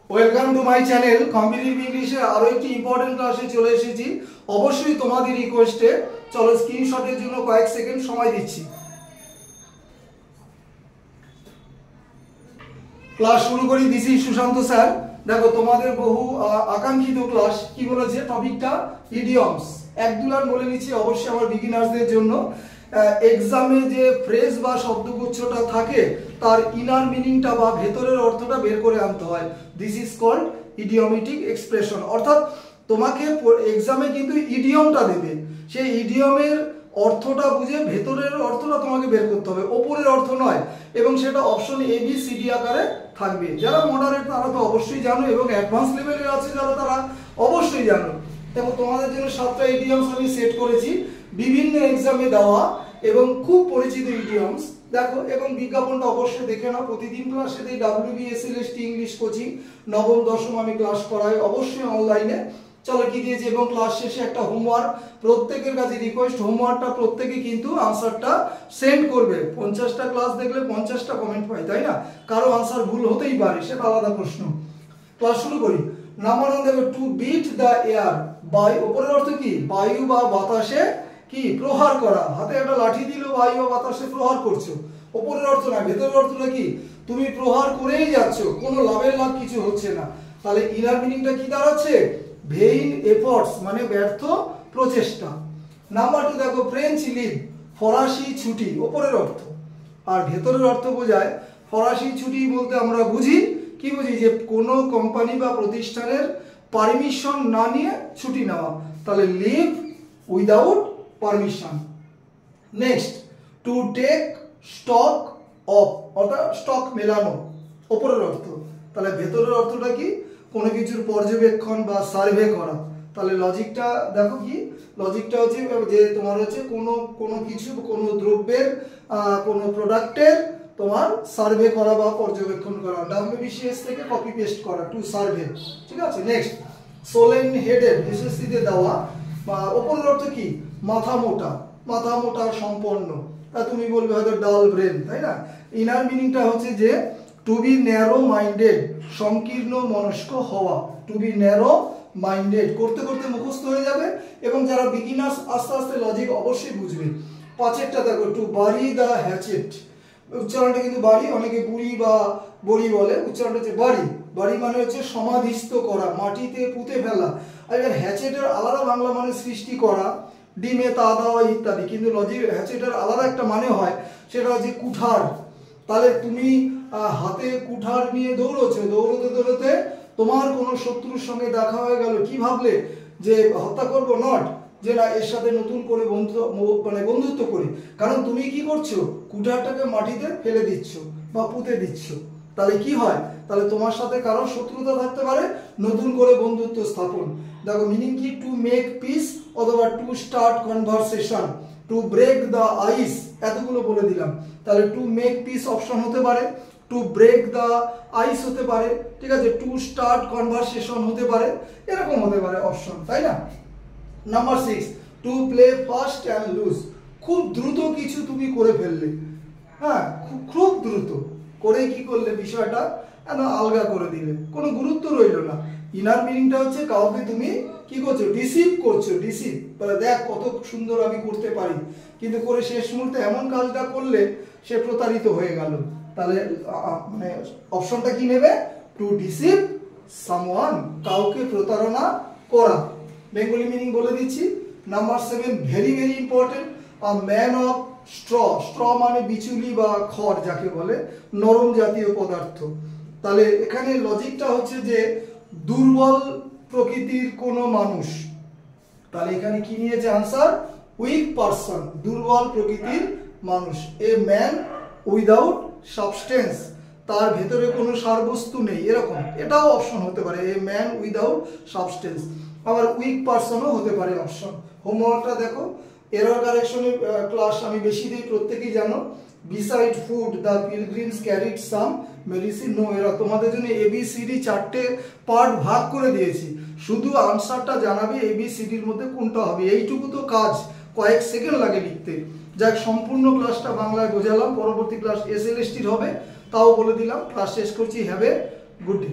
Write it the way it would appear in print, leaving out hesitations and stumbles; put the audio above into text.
Welcome to my channel competitive ইংলিশে আরো একটি ইম্পর্টেন্ট ক্লাসে চলে এসেছি। অবশ্যই তোমাদের রিকোয়েস্টে চলো স্ক্রিনশটের জন্য কয়েক সেকেন্ড সময় দিচ্ছি। ক্লাস শুরু করি। This is Sushant sir. দেখো তোমাদের বহু আকাঙ্ক্ষিত ক্লাস কি বলেছে, টপিকটা ইডিয়মস। এক দু লাইন বলে নিচ্ছি অবশ্যই আমার বিগিনার্সদের জন্য। এক্সামে যে ফ্রেজ বা শব্দগুচ্ছটা থাকে তার ইনার মিনিংটা বা ভেতরের অর্থটা বের করে আনতে হয়। This is called idiomatic expression. অর্থাৎ তোমাকে এক্সামে কিন্তু ইডিয়মটা দেবে, সেই ইডিয়মের অর্থটা বুঝে ভেতরের অর্থটা তোমাকে বের করতে হবে, ওপরের অর্থ নয়। এবং সেটা option A B C D আকারে থাকবে। যারা মডারেট তারা তো অবশ্যই জানো, এবং অ্যাডভান্স লেভেলের আছে যারা তারা অবশ্যই জানো। দেখো তোমাদের জন্য 7টা ইডিয়মস আমি সেট করেছি, বিভিন্ন এক্সামে দেওয়া এবং খুব পরিচিত ইডিয়মস। দেখো এবং বিজ্ঞাপনটা অবশ্যই দেখে নাও। প্রতিদিন ক্লাসে দিই WBSLST ইংলিশ কোচিং, নবম দশম আমি ক্লাস করাই অবশ্যই অনলাইনে। চলো কি দিয়েছি, এবং ক্লাস শেষে একটা হোমওয়ার্ক। প্রত্যেকের কাছে রিকোয়েস্ট, হোমওয়ার্কটা প্রত্যেকে কিন্তু আনসারটা সেন্ড করবে। 50টা ক্লাস দেখলে 50টা কমেন্ট পাই, তাই না? কারো আনসার ভুল হতেই পারে, সেটা আলাদা প্রশ্ন। ক্লাস শুরু করি। নাম্বার 1 দেখো, টু বিট দ্য এয়ার। বায়ু, ওপরের অর্থ কি? বায়ু বা বাতাসে কি প্রহার করা। হাতে একটা লাঠি দিল, বায়ু বা বাতাসে প্রহার করছো, ওপরের অর্থ না, ভেতরের অর্থটা কি? তুমি প্রহার করেই যাচ্ছ, কোনো লাভের লাভ কিছু হচ্ছে না। তাহলে ইনার মিনিংটা কি দাঁড়াচ্ছে? ভেইন এফর্টস, মানে ব্যর্থ প্রচেষ্টা। নাম্বার 2 দেখো, ফ্রেঞ্চ লিভ, ফরাসি ছুটি, ওপরের অর্থ। আর ভেতরের অর্থ বোঝায়, ফরাসি ছুটি বলতে আমরা বুঝি কি বুঝি, যে কোনো কোম্পানি বা প্রতিষ্ঠানের পারমিশন না নিয়ে ছুটি নেওয়া। তাহলে leave without permission. Next, to take stock of, অর্থাৎ স্টক মেলানো, ওপরের অর্থ। তাহলে ভেতরের অর্থটা কি? কোনো কিছুর পর্যবেক্ষণ বা সার্ভে করা। তাহলে লজিকটা দেখো কি? লজিকটা হচ্ছে যে তোমার হচ্ছে কোনো কিছু, কোনো দ্রব্যের, কোনো প্রোডাক্টের তোমার সার্ভে করা বা পর্যবেক্ষণ করা। WBCS থেকে কপি পেস্ট করা, টু সার্ভে। ঠিক আছে। নেক্সট, সোলেন হেডেড, এসএসসিতে দেওয়া বা ওপরের অর্থ কি? মাথা মোটা, মাথা মোটা সম্পন্ন। তা তুমি বলবে হয়তো ডাল ব্রেন, তাই না? ইনার মিনিংটা হচ্ছে যে টু বি ন্যারো মাইন্ডেড, সংকীর্ণ মনস্ক হওয়া। টু বি ন্যারো মাইন্ডেড করতে করতে মুখস্থ হয়ে যাবে, এবং যারা বিগিনার্স আস্তে আস্তে লজিক অবশ্যই বুঝবে। 5এরটা দেখো, টু বারি দ্য হ্যাচেট। উচ্চারণটা কিন্তু বাড়ি, অনেকে বুড়ি বা বড়ি বলে, উচ্চারণটা হচ্ছে বাড়ি। বাড়ি মানে হচ্ছে সমাধিস্থ করা, মাটিতে পুঁতে ফেলা। আর হ্যাচেটের আলাদা বাংলা মানে সৃষ্টি করা, ডিমে তা দেওয়া ইত্যাদি। কিন্তু লজিক হ্যাচেটের আলাদা একটা মানে হয়, সেটা হচ্ছে কুঠার। তাহলে তুমি হাতে কুঠার নিয়ে দৌড়োছো, দৌড়তে দৌড়তে তোমার কোনো শত্রুর সঙ্গে দেখা হয়ে গেল, কি ভাবলে? যে হত্যা করবো? নট, যে না, এর সাথে নতুন করে বন্ধুত্ব করি। কারণ তুমি কি করছো? কুঠারটাকে মাটিতে ফেলে দিচ্ছ বা পুঁতে দিচ্ছ। তাহলে কি হয়? তাহলে তোমার সাথে কারো শত্রুতা থাকতে পারে, নতুন করে বন্ধুত্ব স্থাপন। দেখো মিনিং কি? টু মেক পিস অথবা to start conversation, to break the ice, এতগুলো বলে দিলাম। তাহলে টু মেক পিস অপশন হতে পারে, টু ব্রেক দ্য আইস হতে পারে, ঠিক আছে, টু স্টার্ট কনভারসেশন হতে পারে, এরকম হতে পারে অপশন, তাই না? Number 6, to play fast and loose, খুব দ্রুত কিছু তুমি করে ফেললে। হ্যাঁ, খুব দ্রুত করে কি করলে? বিষয়টা আলগা করে দিলে, কোনো গুরুত্ব রইল না। ইনার মিনিংটা হচ্ছে কাউকে তুমি কি করছো? ডিসিভ করছো, ডিসিভ। দেখ কত সুন্দর আমি করতে পারি, কিন্তু করে শেষ মুহূর্তে এমন কাজটা করলে সে প্রতারিত হয়ে গেল। তাহলে মানে অপশনটা কি নেবে? টু ডিসিভ সামওয়ান, কাউকে প্রতারণা করা। বেঙ্গলি মিনিং বলে দিচ্ছি। Number 7, very very important, a man of straw. Straw মানে বিচুলি বা খড় যাকে বলে, নরম জাতীয় পদার্থ। তাহলে এখানে লজিকটা হচ্ছে যে দুর্বল প্রকৃতির কোনো মানুষ। তাহলে এখানে কি নিয়েছে আনসার? উইক পারসন, দুর্বল প্রকৃতির মানুষ। এ ম্যান উইদাউট সাবস্টেন্স, তার ভেতরে কোনো সারবস্তু নেই, এরকম। এটাও অপশন হতে পারে, এ ম্যান উইদাউট সাবস্টেন্স। আবার উইক পারসনও হতে পারে অপশন। হোমওয়ার্কটা দেখো। এরর কারেকশনের ক্লাস আমি বেশি দিই, প্রত্যেকেই জানো। Beside food the pilgrims carried some medicine. No, এরা তোমাদের জন্য ABCD 4টে পার্ট ভাগ করে দিয়েছি, শুধু আনসারটা জানাবে ABCDর মধ্যে কোনটা হবে। এইটুকু তো কাজ, কয়েক সেকেন্ড লাগে লিখতে। যাক, সম্পূর্ণ ক্লাসটা বাংলায় বোঝালাম। পরবর্তী ক্লাস SLSTর হবে, তাও বলে দিলাম। ক্লাস শেষ করছি। Have a good day.